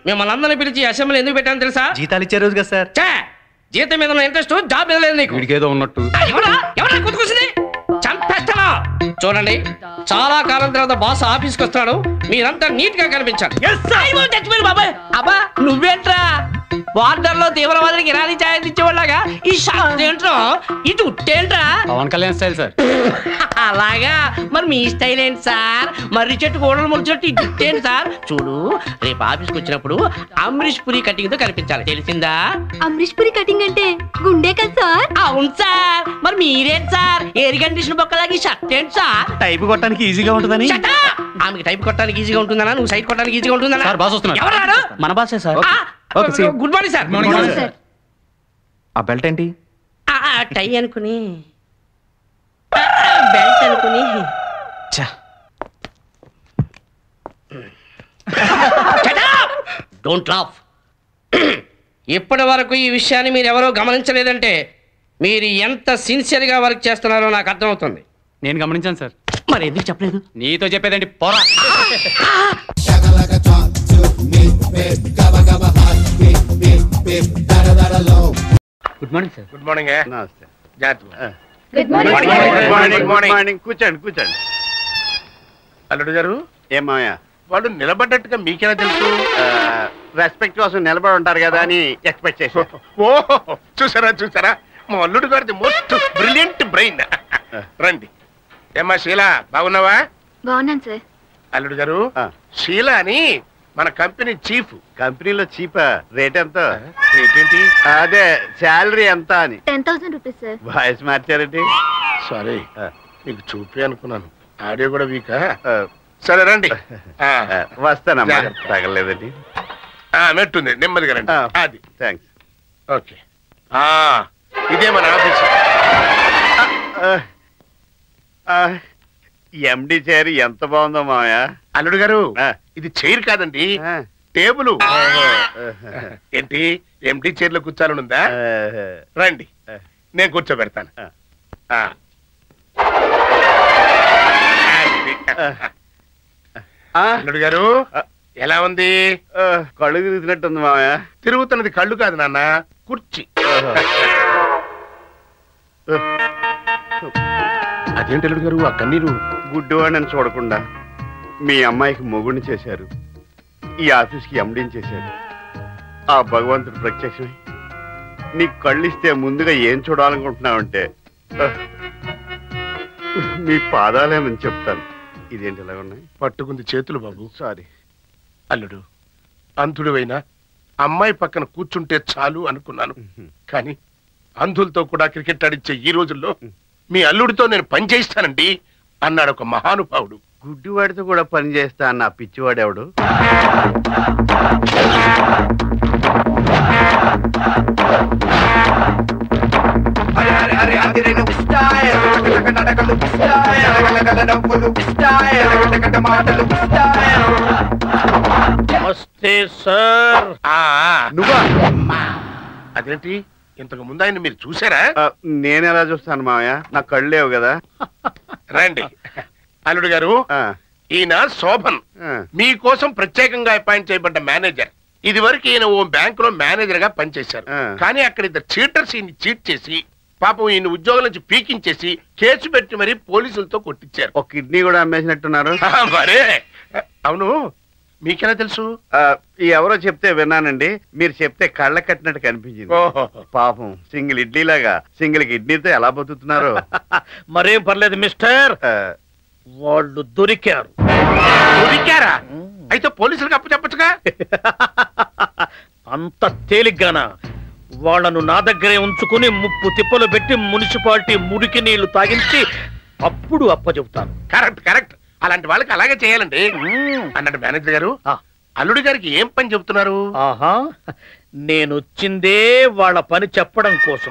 మిమ్మల్ని అందరినీ పిలిచి అసెంబ్లీ ఎందుకు పెట్టాను తెలుసా? జీతాలు ఇచ్చే రోజు కదా సార్. జీతం మీద ఇంట్రెస్ట్, జాబ్ మీద లేదు నీకు. వీడికేదో ఉన్నట్టు. ఎవరా గుర్తుకొచ్చింది? చంపేస్తాను. చూడండి, చాలా కాలం తర్వాత బాస్ ఆఫీస్కి వస్తున్నాడు, మీరంతా నీట్ గా కనిపించాలి. బాబాయ్ అబ్బా నువ్వేంట్రా బార్డర్ లో తీవ్రవాదానికి ఇరానీ ఛాయ ఇచ్చేవాళ్ళగా ఈ షాట్ ఏంట్రా, ఇది ఉట్టేంట్రా? Pawan Kalyan style sir. అలాగా, మరి మీ స్టైల్ ఏంటి సార్? మర్రి చెట్టు గోడలు ముడిచెట్టు ఇది ఉట్టేంటి సార్? చూడు, రేపు ఆఫీస్కి వచ్చినప్పుడు అమరీష్ పురి కటింగ్ తో కనిపించాలి, తెలిసిందా? అమరీష్ పురి కటింగ్ అంటే గుండె కదా సార్? అవును సార్. మరి మీరేంటి సార్ ఎయిర్ కండిషన్ బొక్కలాగి షర్ట్ ఏంటి సార్? టైప్ కొట్టడానికి ఈజీగా ఉంటుందని. ఆమెకి టైప్ కొట్టడానికి ఈజీగా ఉంటుందనా, నువ్వు సైడ్ కొట్టడానికి ఈజీగా ఉంటుందనా? సార్ బాస్ వస్తున్నారు. ఎవరు? మన బాసే సార్. Good morning sir. ఆ బెల్ట్ ఏంటి? టై అనుకుని, బెల్ట్ అనుకుని. Don't laugh. ఇప్పటి వరకు ఈ విషయాన్ని మీరు ఎవరో గమనించలేదంటే మీరు ఎంత సిన్సియర్గా వర్క్ చేస్తున్నారో నాకు అర్థమవుతుంది. నేను గమనించాను సార్. మరి ఎందుకు చెప్పలేదు? నీతో చెప్పేదండి పోరా. Good morning sir. Good morning. కూర్చోండి కూర్చోండి. అల్లుడు గారు, ఏమాయా వాళ్ళు నిలబడ్డట్టుగా మీకెలా తెలుసు? రెస్పెక్ట్ కోసం నిలబడి ఉంటారు కదా అని ఎక్స్పెక్ట్ చేశాను. ఓహో, చూసారా చూసారా, మా అల్లుడు గారిది మోస్ట్ బ్రిలియంట్ బ్రెయిన్. రండి. ఏమ్మా షీలా, బాగున్నావా? బాగున్నాను సార్. అల్లుడు గారు, షీలా అని మన కంపెనీ చీఫ్. కంపెనీలో చీపా? రేట్ ఎంత? ఏంటి? అదే శాలరీ ఎంత అని. 10,000 రూపీస్ సార్. వాయిస్ మార్చారండి. సారీ, మీకు చూపి అనుకున్నాను. ఆడియో కూడా వీకా. సరే రండి. వస్తానమ్మా. తగలేదండి. మెట్టుంది, నెమ్మదిగా రండి. అది థ్యాంక్స్. ఓకే, ఇదే మన ఆఫీస్. ఎండి చైర్ ఎంత బాగుందో మామయ్య. అల్లుడు గారు, ఇది చైర్ కాదండి, టేబుల్. ఏంటి ఎండి చైర్ లో కూర్చోాలనుందా? రండి, నేను కూర్చోబెడతాను. అల్లుడు గారు, ఎలా ఉంది? కళ్ళు తిరుగుతున్నట్టుంది మామయ్య. తిరుగుతున్నది కళ్ళు కాదు నాన్న, కుర్చీ. అదేంటి అల్లుడు గారు ఆ కన్నీరు? గుడ్డివాడిని చూడకుండా మీ అమ్మాయికి మొగుడిని చేశారు, ఈ ఆఫీస్కి ఎండిని చేశారు. ఆ భగవంతుడు ప్రత్యక్షమై నీ కళ్ళిస్తే ముందుగా ఏం చూడాలనుకుంటున్నావంటే మీ పాదాలేమని చెప్తాను. ఇదేంటి ఇలా ఉన్నాయి? పట్టుకుంది చేతులు బాబు. సారీ అల్లుడు, అంధుడువైనా అమ్మాయి పక్కన కూర్చుంటే చాలు అనుకున్నాను, కానీ అంధులతో కూడా క్రికెట్ ఆడించే ఈ రోజుల్లో మీ అల్లుడితో నేను పని చేయిస్తానండి అన్నాడు ఒక మహానుభావుడు. గుడ్డివాడితో కూడా పని చేస్తా అన్న పిచ్చివాడెవడు? నువ్వా? అదేంటి, ఇంతకు ముందు ఆయన మీరు చూసారా? నేనెలా చూస్తాను మామయ్య, నా కళ్ళు లేవు కదా. రండి. అల్లుడు గారు, ఈయన శోభన్, మీకోసం ప్రత్యేకంగా అపాయింట్ చేయబడ్డ మేనేజర్. ఇది వరకు ఈయన ఓ బ్యాంక్ లో మేనేజర్ గా పనిచేశారు, కానీ అక్కడ ఇద్దరు చీటర్స్ ఈయన్ని చీట్ చేసి పాపం ఈయన ఉద్యోగం నుంచి పీకించేసి కేసు పెట్టి మరీ పోలీసులతో కొట్టించారు. ఒక కిడ్నీ కూడా అమ్మేసినట్టున్నారు. మరే, అవును, మీకెలా తెలుసు? ఎవరో చెప్తే విన్నానండి. మీరు చెప్తే కళ్ళ కట్టినట్టు కనిపించింది. పాపం సింగిల్ ఇడ్లీ లాగా సింగిల్ కిడ్నీతో ఎలా బతుకుతున్నారు? మరేం పర్లేదు మిస్టర్, వాళ్ళు దొరికారు. దొరికారా? అయితే పోలీసులకు అప్పు చెప్పచ్చుగా. అంత తేలిగ్గానా? వాళ్లను నా దగ్గరే ఉంచుకుని ముప్పు తిప్పలు పెట్టి మున్సిపాలిటీ మురికి నీళ్లు తాగించి అప్పుడు అప్ప చెబుతాను. కరెక్ట్ కరెక్ట్, అలాంటి వాళ్ళకి అలాగే చేయాలండి అన్నట్టు. మేనేజర్ గారు, అల్లుడి గారికి ఏం పని చెబుతున్నారు? ఆహా, నేను వచ్చిందే వాళ్ళ పని చెప్పడం కోసం.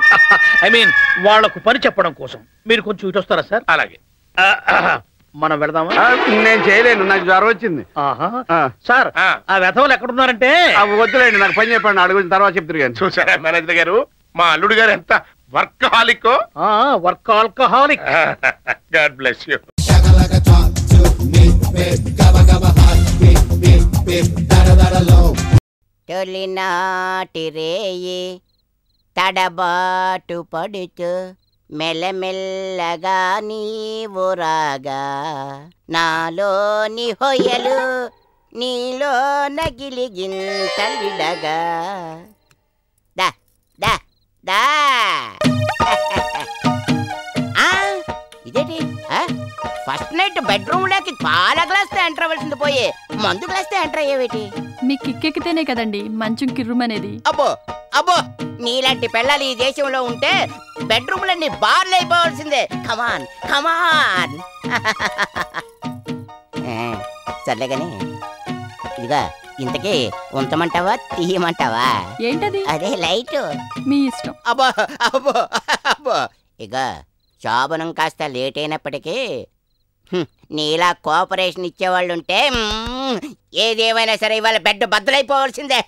ఐ మీన్ వాళ్లకు పని చెప్పడం కోసం. మీరు కొంచెం ఇటు వస్తారా సార్? అలాగే. మనం వెళదామా? నేను చేయలేను, నాకు జ్వరం వచ్చింది. సార్, ఆ వెధవలు ఎక్కడున్నారంటే? వద్దులేండి, నాకు పని చెప్పండి, అడుగు తర్వాత చెప్తారు. కానీ చూసారా మేనేజర్ గారు, మా అల్లుడు గారు ఎంత workaholic. Workaholic. God bless you. తొలినాటి రేయి తడబాటు పడుతూ మెల్లమెల్లగా నీవు రాగా నాలోని హొయలు నీలో నగిలిగింతలిడగా దా దా దా ఇదేంటి ఫస్ట్ నైట్ బెడ్రూమ్ లోకి పాల గ్లాస్ తో ఎంటర్ అవ్వాల్సింది పోయి మందు గ్లాస్ తో ఎంటర్ అయ్యేవేటి మీ కిక్కెక్కితేనే కదండి మంచం కిర్రుమనేది. అబ్బో అబ్బో నీలాంటి పెళ్ళాలు ఈ దేశంలో ఉంటే బెడ్రూమ్ లన్నీ బార్లు అయిపోవాల్సిందే. కమాన్ కమాన్. సర్లేగాని ఇదిగా ఇంతకీ ఉంచమంటావా తీయమంటావా? ఏంటది? అదే లైట్. మీ ఇష్టం. అబ్బో అబ్బో అబ్బో. ఇక శోభనం కాస్త లేట్ అయినప్పటికీ నీలా కోఆపరేషన్ ఇచ్చేవాళ్ళుంటే ఏదేమైనా సరే ఇవాళ బెడ్ బద్దలైపోవాల్సిందే.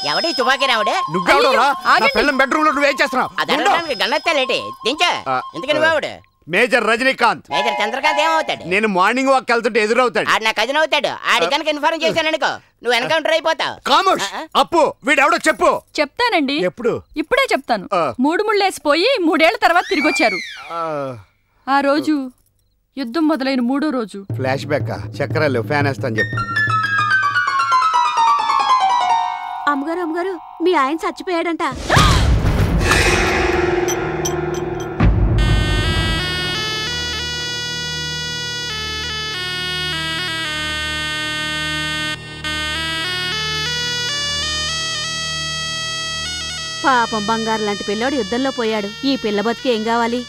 ఎవడి తుపాకీ రావుడే? బెడ్రూమ్ లో నువ్వేం చేస్తున్నావు? గన్నెత్తలేటి దించా. ఎందుకు నువ్వు? మేజర్ రజనీకాంత్. మేజర్ చంద్రకాంత్ ఏమవుతాడు? నేను మార్నింగ్ వాక్ వెళ్తుంటే ఎదురవుతాడు. ఆడు నా కజిన్ అవుతాడు. ఆడి కనుక ఇన్ఫార్మ్ చేశాను అనుకో నువ్వు ఎన్కౌంటర్ అయిపోతావు. కామోష్. అప్పు వీడెవడో చెప్పు. చెప్తానండి. ఎప్పుడు? ఇప్పుడే చెప్తాను. 3 ముళ్ళేసిపోయి 3 ఏళ్ల తర్వాత తిరిగి వచ్చారు. ఆ రోజు యుద్ధం మొదలైన 3వ రోజు. Flash back. చక్రాలు ఫ్యాన్ వేస్తాను చెప్పు. అమ్మగారు అమ్మగారు మీ ఆయన చచ్చిపోయాడంట. పాపం బంగారు లాంటి పిల్లోడు యుద్ధంలో పోయాడు. ఈ పిల్ల బతికి ఏం కావాలి?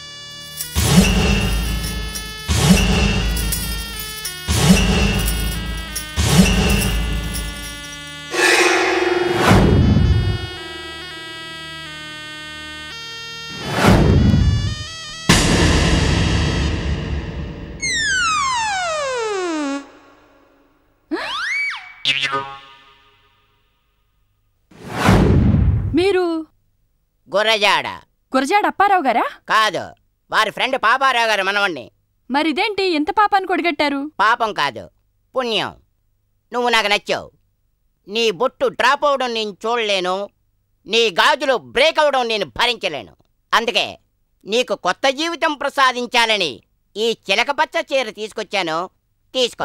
మీరు గురజాడ అప్పారావు గారా? కాదు, వారి ఫ్రెండ్ పాపారావు గారు మనవణ్ణి. మరిదేంటి ఎంత పాపాన్ని కొడిగట్టారు? పాపం కాదు, పుణ్యం. నువ్వు నాకు నచ్చావు. నీ బొట్టు డ్రాప్ అవడం నేను చూడలేను, నీ గాజులు బ్రేక్ అవడం నేను భరించలేను. అందుకే నీకు కొత్త జీవితం ప్రసాదించాలని ఈ చిలకపచ్చ చీర తీసుకొచ్చాను. తీసుకో.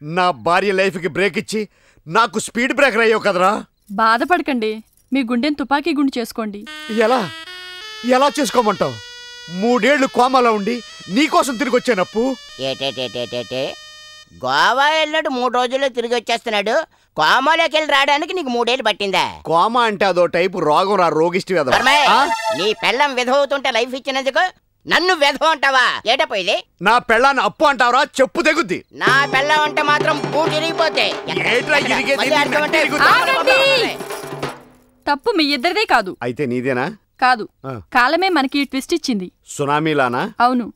నా భార్య లైఫ్ కి బ్రేక్ ఇచ్చి నాకు స్పీడ్ బ్రేకర్ అయ్యావు కదరా. బాధపడకండి, మీ గుండెని తుపాకీ గుండు చేసుకోండి. ఎలా ఎలా చేసుకోమంటావు? 3 ఏళ్లు కోమాలో ఉండి నీకోసం తిరిగి వచ్చానప్పు. ఏటేటేటేటే గోవా వెళ్ళాడు 3 రోజుల్లో తిరిగి వచ్చేస్తున్నాడు. కోమాలోకి వెళ్ళి రావడానికి నీకు 3 ఏళ్ళు పట్టిందా? కోమా అంటే అదో టైపు రోగం రా, రోగిష్టి వెధవ. నీ పెళ్ళం విధవుతుంటే లైఫ్ ఇచ్చినందుకు నన్ను వెధవ అంటావా? ఏటపోయింది? నా పెళ్ళాన్ని అప్పు అంటావరా? చెప్పు తెగుద్ది. నా పెళ్ళం అంటే మాత్రం బూట్ ఇరిగిపోతే తప్పు మీ ఇద్దరిదే కాదు. అయితే నీదేనా? కాదు, కాలమే మనకి ట్విస్ట్ ఇచ్చింది. సునామీలానా? అవును.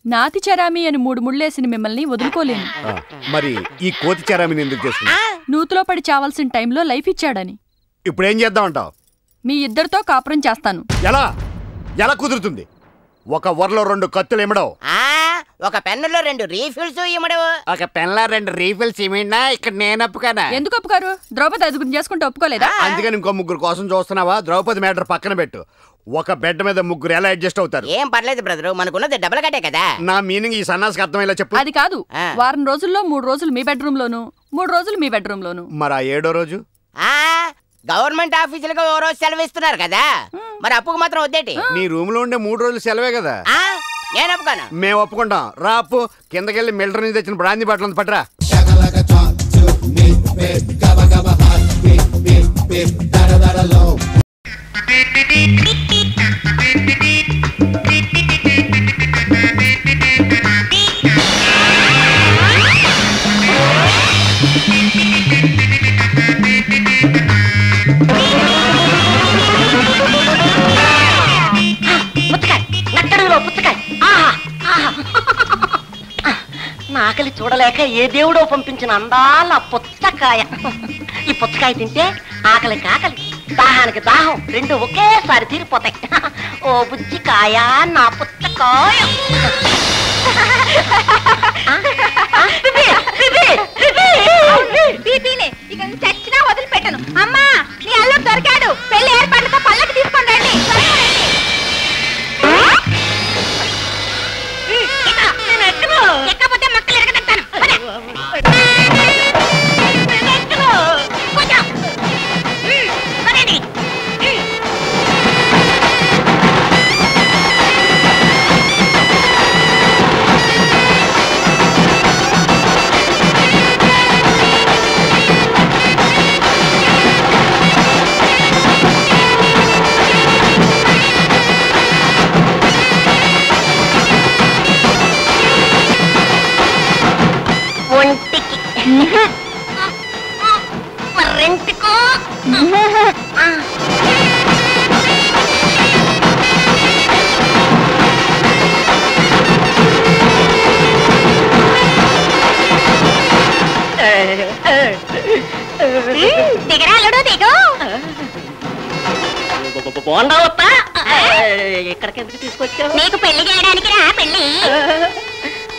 నాతి చరామి అని 3 ముళ్ళేసిన మిమ్మల్ని వదులుకోలేను. మరి ఈ కోతి చరామిని ఎందుకు చేస్తున్నా? నూతులో పడి చావాల్సిన టైంలో లైఫ్ ఇచ్చాడని. ఇప్పుడు ఏం చేద్దామంటావు? మీ ఇద్దరితో కాపురం చేస్తాను. ఎలా ఎలా కుదురుతుంది? ఒక వరలో 2 కత్తులు ఇమ్మడవు, ఒక పెన్నులో 2 రీఫిల్స్ ఇమ్మడవు. ఒక పెన్లో 2 రీఫిల్స్ ఇమిడినా ఇక్కడ నేను ఒప్పుకోనా? ఎందుకు ఒప్పుకోరు? ద్రౌపది ఐదుగురిని చేసుకుంటే ఒప్పుకోలేదా? అందుకని ఇంకో 3 కోసం చూస్తున్నావా? ద్రౌపది మ్యాటర్ పక్కన పెట్టు. ఒక బెడ్ మీద 3 ఎలా అడ్జస్ట్ అవుతారు? ఏం పర్లేదు బ్రదరు, మనకున్నది డబుల్ కట్టే కదా. నా మీనింగ్ ఈ సన్నాసికి అర్థమయ్యేలా చెప్పు. అది కాదు, వారం రోజుల్లో 3 రోజులు మీ బెడ్రూమ్ లోను, 3 రోజులు మీ బెడ్రూమ్ లోను. మరి ఆ 7వ రోజు గవర్నమెంట్ ఆఫీసులకు ఓ రోజు సెలవు ఇస్తున్నారు కదా, మరి అప్పుకు మాత్రం వద్దేటి? నీ రూమ్ లో ఉండే 3 రోజులు సెలవే కదా. నేను ఒప్పుకోను. మేము ఒప్పుకుంటాం. రా అప్పు, కిందకెళ్ళి మిలిటరీ నుంచి తెచ్చిన బ్రాంతి బట్టలు పట్టరా. ఆకలి చూడలేక ఏ దేవుడో పంపించిన అందాల పుచ్చకాయ. ఈ పుచ్చకాయ తింటే ఆకలి కాకలి, దాహానికి దాహం, రెండు ఒకేసారి తీరిపోతాయి. ఓ బుజ్జి కాయ, నా పుచ్చకాయ. ఇక చచ్చినా వదిలిపెట్టను. అమ్మా, నీ అల్లుడు దొరికాడు. పెళ్లి ఏర్పాట్లతో పల్లకి తీసుకొని రండి. ఎక్కకపోతే మక్కలు ఎరగదట్టాను. రెంటికో దిగరాలుడు దిగు. బాగుండవప్పా, ఇక్కడికి ఎందుకు తీసుకొచ్చావు? నీకు పెళ్లి చేయడానికి రా.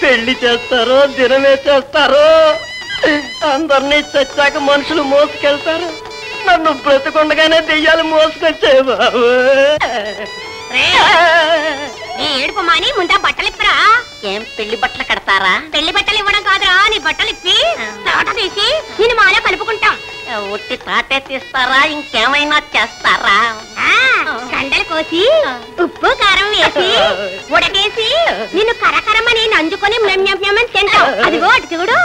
పెళ్లి చేస్తారో దినమే చేస్తారో, అందరినీ చచ్చాక మనుషులు మోసుకెళ్తారు. నన్ను బ్రతుకుండగానే దెయ్యాలు మోసుకొచ్చాయి బాబు. నీ ఏడుపు మాని ముందా బట్టలు ఇప్పురా. ఏం పెళ్లి బట్టలు కడతారా? పెళ్లి బట్టలు ఇవ్వడం కాదురా, నీ బట్టలు ఇప్పి తాట తీసి నేను మాలో కలుపుకుంటాం. ఒట్టి తాటే తీస్తారా, ఇంకేమైనా చేస్తారా? కండలు కోసి ఉప్పు కారం వేసి ఉడకేసి నిన్ను కరకరమని నంజుకొని మెమ్మెమ్మని తింటావు. అదిగో అటు చూడు.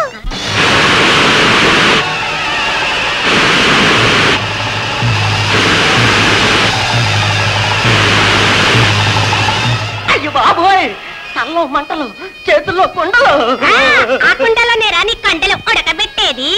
అయ్యో బాబోయ్, తల్లో మంటలు, చేతుల్లో కుండలు. ఆ కుండలోనే రా నీ కండలు ఉడకబెట్టేది.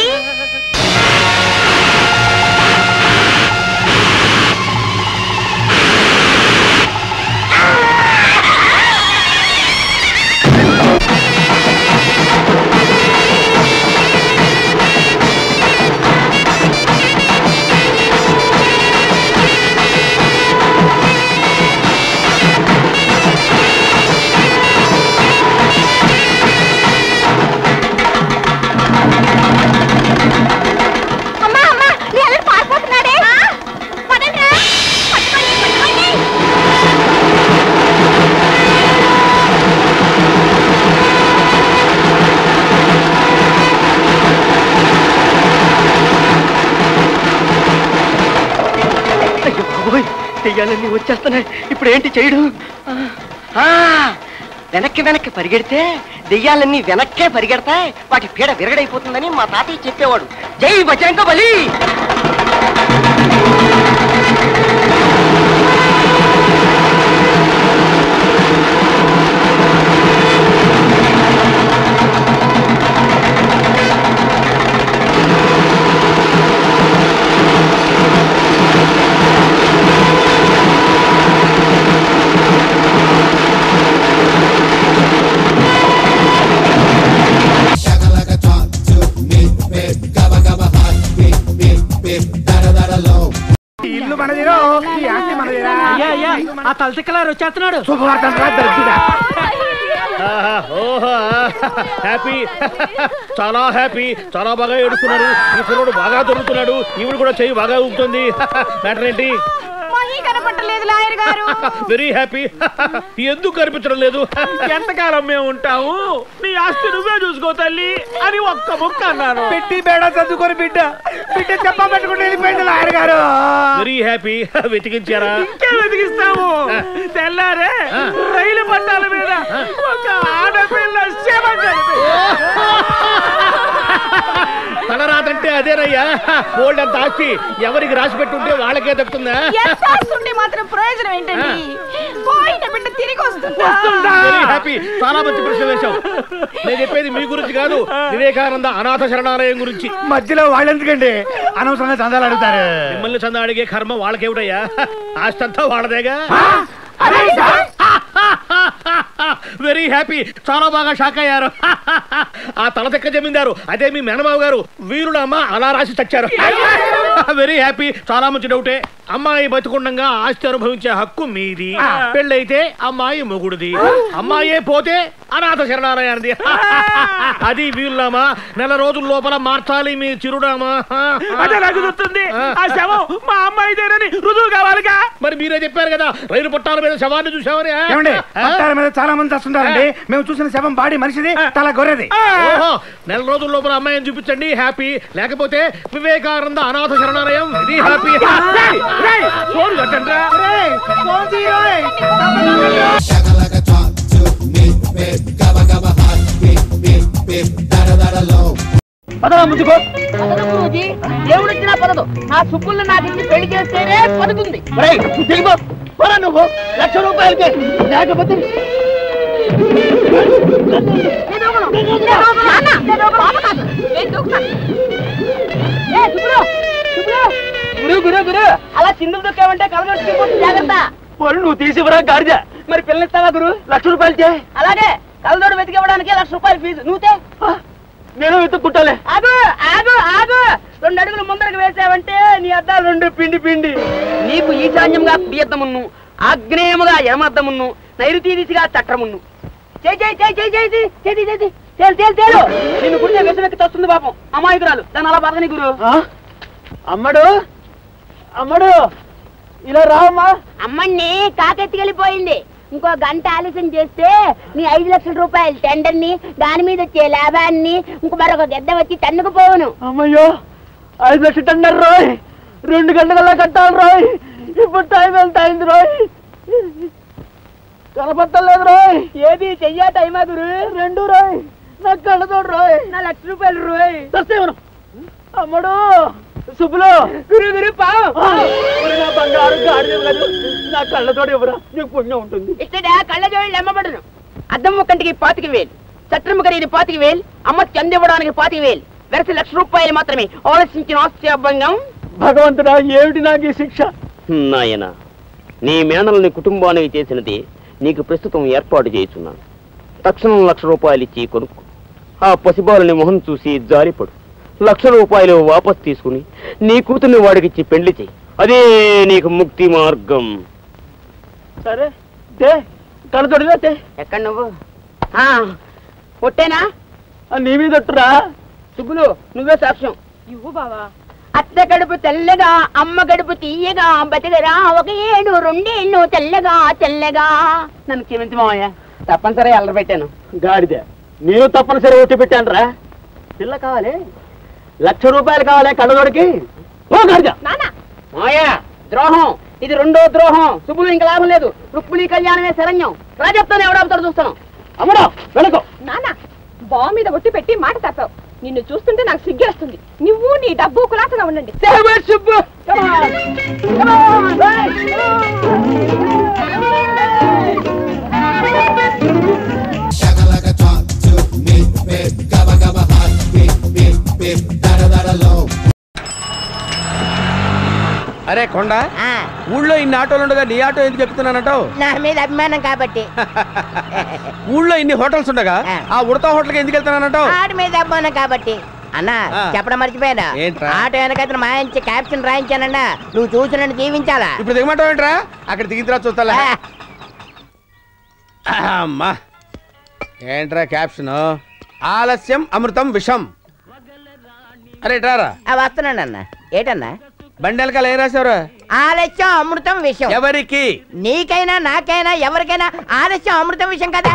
దెయ్యాలన్నీ వచ్చేస్తున్నాయి. ఇప్పుడు ఏంటి చేయడు? వెనక్కి వెనక్కి పరిగెడితే దెయ్యాలన్నీ వెనక్కే పరిగెడతాయి. వాటి పీడ విరగడైపోతుందని మా తాతయ్య చెప్పేవాడు. జై బజరంగ బలి. ఇల్లు మనదిరో, ఈ ఆస్తి మనదిరా. ఆ తలతిక్కలారు వచ్చేస్తున్నాడు. శుభవార్త హ్యాపీ, చాలా హ్యాపీ, చాలా బాగా ఏడుస్తున్నారు. ఈ కుర్రోడు బాగా దొరుకుతున్నాడు. ఈవిడ కూడా చెయ్యి బాగా ఊపుతుంది. మ్యాటర్ ఏంటి? కనపట్టలేదు లాయర్ గారు. Very happy. ఎందుకు కనిపించడం లేదు? ఎంతకాలం మేము ఉంటాము, నీ ఆస్తి నువ్వే చూసుకో తల్లి అని ఒక్క ముక్క అన్నాను. పెట్టి బేడ చదువుకొని బిడ్డ చెప్ప పెట్టుకుని వెళ్ళిపోయింది లాయర్ గారు. Very happy. వెతికించారా? ఇంకే వెతికిస్తాము. తెల్లారే రైలు పట్టాల మీద ఒక ఆడపిల్ల శవం తలరాదంటే అదేనయ్యా. ఓల్డ్ అంత ఆస్తి ఎవరికి రాసి పెట్టుంటే వాళ్ళకే దక్కుతుందా? మాత్రం ప్రయోజనం ఏంటండి? పోయిన బిడ్డ తిరిగి వస్తుందా? Very happy. చాలా మంచి ప్రశ్న వేశావు. నేను చెప్పేది మీ గురించి కాదు, వివేకానంద అనాథ శరణాలయం గురించి. మధ్యలో వాళ్ళెందుకండి అనవసరంగా చందాలు అడుగుతారు? మిమ్మల్ని చందా అడిగే కర్మ వాళ్ళకేమిటయ్యా? ఆస్తి అంతా వాళ్ళదేగా. Very happy. చాలా బాగా షాక్ అయ్యారు. ఆ తలతెక్క జమీందారు అదే మీ మేనబాబు గారు వీరుడమ్మ అలా రాసి చచ్చారు. Very happy. చాలా మంచి డౌటే. అమ్మాయి బతికుండగా ఆస్తి అనుభవించే హక్కు మీది. పెళ్ళైతే అమ్మాయి మొగుడుది. అమ్మాయే పోతే అనాథ శరణాలయానిది. అది వీలునామా. నెల రోజుల లోపల మార్చాలి మీ చిరునామా. అంటే నాకు గుర్తుంది, ఆ శవం మా అమ్మాయిదేనని రుజువు కావాలిగా. మరి మీరే చెప్పారు కదా రైలు పట్టాల మీద శవాన్ని చూసామని. పట్టాల మీద చాలా మంది వస్తుంటారండి. మేము చూసిన శవం బాడీ మనిషిది, తల గొర్రెది. ఓహో, నెల రోజుల లోపల అమ్మాయిని చూపించండి, హ్యాపీ. లేకపోతే వివేకానంద అనాథ శరణాలయం, వెరీ హ్యాపీ. దేవుడిచ్చినా పదదు. నా సుబ్బుల్ని నాకు ఇచ్చి పెళ్లి చేస్తేనే పడుతుంది. నువ్వు 1,00,000 రూపాయలకి లేకపోతే అలా చిందులు దొక్కావంటే కలదొచ్చుకుంటే జాగ్రత్త. నువ్వు తీసివరా గాడిద. మరి పిల్లనిస్తావా గురు? 1,00,000 రూపాయలు. అలాగే కలదోడు వెతికివ్వడానికి 1,00,000 రూపాయలు ఫీజు. నువ్వుతే నేను వెతుక్కుంటాలే. ఆగు ఆగు ఆగు. 2 అడుగులు ముందరకు వేసావంటే నీ అద్దాలు 2 పిండి పిండి. నీకు ఈశాన్యంగా కుడి అద్దమును, ఆగ్నేయముగా ఎడమద్దమును, నైరుతి దిశగా చట్రమును. నిన్ను గుడితే విషమెక్కి తొస్తుంది పాపం. అమాయకురాలు, దాన్ని అలా బాధని గురు. అమ్మడు అమ్మడు ఇలా రావమ్మా. అమ్మని కాకెత్తికెళ్ళిపోయింది. ఇంకో గంట ఆలస్యం చేస్తే నీ 5,00,000 రూపాయలు టెండర్ని, దాని మీద వచ్చే లాభాన్ని ఇంకో మరొక గెద్ద వచ్చి తన్నుకుపోవును. అమ్మయ్యో, 5,00,000 టెండర్ రోయ్. 2 గంటలల్లా కట్టాలి రోయ్. ఇప్పుడు టైం ఎంత అయింది రోయ్? కనపట్టలేదు రోయ్. ఏది చెయ్యా టైమా గురు? 2 రోయ్. నాకు కళ్ళ తోడు రోయ్. నా 1,00,000 రూపాయలు రోయ్. అమ్మడు సుబ్బులు గురు గురు నా బంగారు గాడి నా కళ్ళతోడు ఎవరా? నీకు పుణ్యం ఉంటుంది. ఇక్కడ కళ్ళ జోళ్ళు అమ్మబడును. అద్దం ఒక్కంటికి 25,000, చట్రము ఖరీదు 25,000, అమ్మ చందివ్వడానికి 25,000. వెరసి 1,00,000 రూపాయలు మాత్రమే. ఆలోచించిన ఆశ్చర్యభంగం. భగవంతుడా, ఏమిటి నాకు ఈ శిక్ష? నాయన, నీ మేనల్ని కుటుంబానికి చేసినది నీకు ప్రస్తుతం ఏర్పాటు చేస్తున్నాను. తక్షణం 1,00,000 రూపాయలు ఇచ్చి కొనుక్కు. ఆ పసిబాలని మొహం చూసి జారిపడు. 1,00,000 రూపాయలు వాపస్ తీసుకుని నీ కూతుర్ని వాడికిచ్చి పెళ్లి చెయ్యి. అదే నీకు ముక్తి మార్గం. సరే కళ్ళతోడితే. ఎక్కడ నువ్వు? పొట్టేనా? నీ మీద ఒట్టురా. సుబ్బులు, నువ్వే సాక్ష్యం ఇవ్వు బావా. అత్త గడుపు తెల్లగా, అమ్మ గడుపు తీయగా, బతిగరా 1 ఏడు 2 ఏళ్ళు తెల్లగా తెల్లగా. నన్ను క్షమించి మావయ్య, తప్పనిసరిగా అల్లరి పెట్టాను. గాడిద, నేను తప్పనిసరి ఒట్టి పెట్టాను రా. పిల్ల కావాలి, 1,00,000 రూపాయలు కావాలి కళ్ళతోడికి. ఓ గాడిద. మావయ్య, ద్రోహం ఇది 2వ ద్రోహం. సుబ్బులు ఇంకా లాభం లేదు. రుక్మిణి కళ్యాణమే శరణ్యం. రాజప్తాను ఎవడాపుతాడు చూస్తాను. అమ్మడో వెనుకో. నాన్న, బావ మీద ఒట్టి పెట్టి మాట తప్పావు. నిన్ను చూస్తుంటే నాకు సిగ్గేస్తుంది. నువ్వు నీ డబ్బు కులాసగా ఉండండి. సుబ్బు అరే కొండ, ఊళ్ళో ఇన్ని ఆటోలు ఉండగా నీ ఆటో ఎందుకు చెప్తున్నానంటావు? నా మీద అభిమానం కాబట్టి. ఊళ్ళో ఇన్ని హోటల్స్ ఉండగా ఆ ఉడతా హోటల్కి ఎందుకు వెళ్తున్నానంటావు? ఆడి మీద అభిమానం కాబట్టి. అన్నా, చెప్పడం మర్చిపోయాను. ఆటో వెనకైతే మాయించి క్యాప్షన్ రాయించానన్నా. నువ్వు చూసి నన్ను దీవించాలా? ఇప్పుడు దిగమంటావు ఏంట్రా? అక్కడ దిగిన తర్వాత చూస్తా. అమ్మా, ఏంట్రా క్యాప్షన్? ఆలస్యం అమృతం విషం. అరే రారా. వస్తున్నాను అన్న. ఏటన్నా? బండి వెనకాల ఏం రాశారు? ఆలస్యం అమృతం విషయం. ఎవరికి? నీకైనా నాకైనా ఎవరికైనా ఆలస్యం అమృతం విషయం కదా.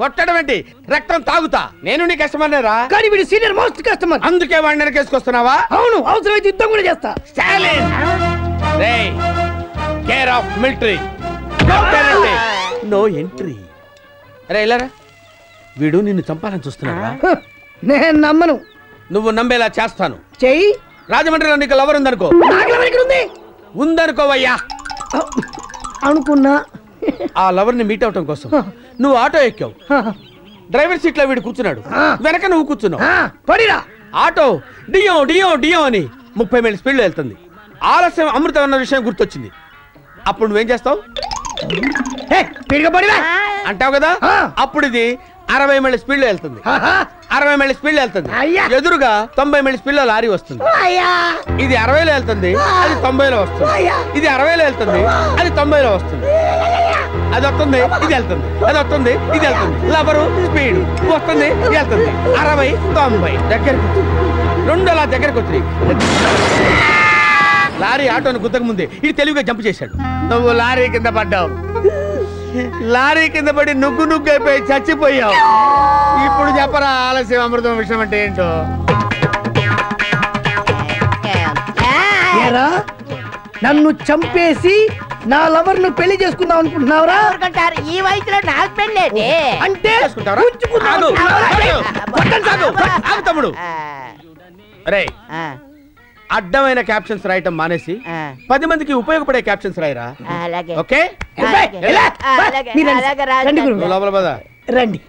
కొట్టడం ఏంటి? రక్తం తాగుతా. నేను నీ కస్టమర్ రా. కానీ వీడు సీనియర్ మోస్ట్ కస్టమర్. అందుకే వాడిని వెనకేసుకొస్తున్నావా? అవును, అవసరమైతే యుద్ధం కూడా చేస్తా. Care of military, no entry. అరే ఇలారా, వీడు నిన్ను చంపాలని చూస్తున్నాడా? నేను నమ్మను. నువ్వు నమ్మేలా చేస్తాను. చెయ్యి. రాజమండ్రిలో నీకు లవర్ ఉందనుకో. ఉందనుకోవయ్యా. అనుకున్నా. ఆ లవర్ ని మీట్ అవటం కోసం నువ్వు ఆటో ఎక్కావు. డ్రైవర్ సీట్ లో వీడు కూర్చున్నాడు, వెనక నువ్వు కూర్చున్నావు. పడిరా. ఆటో డియో డియో డియో అని 30 మైళ్ళ స్పీడ్ లో వెళ్తుంది. ఆలస్యం అమృతం అన్న విషయం గుర్తొచ్చింది. అప్పుడు నువ్వేం చేస్తావు? అంటావు కదా. అప్పుడు ఇది 60 మైళ్ళ స్పీడ్ లో వెళ్తుంది. 60 మైళ్ళ స్పీడ్ వెళ్తుంది. ఎదురుగా 90 మైళ్ళ స్పీడ్ లో లారీ వస్తుంది. ఇది 60లో వెళ్తుంది, అది 90లో వస్తుంది. ఇది 60లో వెళ్తుంది, అది 90లో వస్తుంది. అది వస్తుంది, ఇది వెళ్తుంది, అది వస్తుంది, ఇది వెళ్తుంది. లబరు స్పీడ్ వస్తుంది, వెళ్తుంది. 60, 90 దగ్గరకు రెండు అలా దగ్గరకు వచ్చి లారీ ఆటోని గుద్దక ముందే ఇది తెలివిగా జంప్ చేశాడు. నువ్వు లారీ కింద పడ్డావు. లారీ కింద పడి నుగ్గు నుగ్గు అయిపోయి చచ్చిపోయావు. ఇప్పుడు చెప్పరా ఆలస్యం అమృతం విషయం అంటే ఏంటో. నన్ను చంపేసి నా లవర్ ను పెళ్లి చేసుకుందాం అనుకుంటున్నావురా? ఈ వయసులో నాకు పెళ్ళేది అంటే తమ్ముడు రే అడ్డమైన క్యాప్షన్స్ రాయటం మానేసి 10 మందికి ఉపయోగపడే క్యాప్షన్స్ రాయరా. ఓకే రండి లోపల పద. రండి.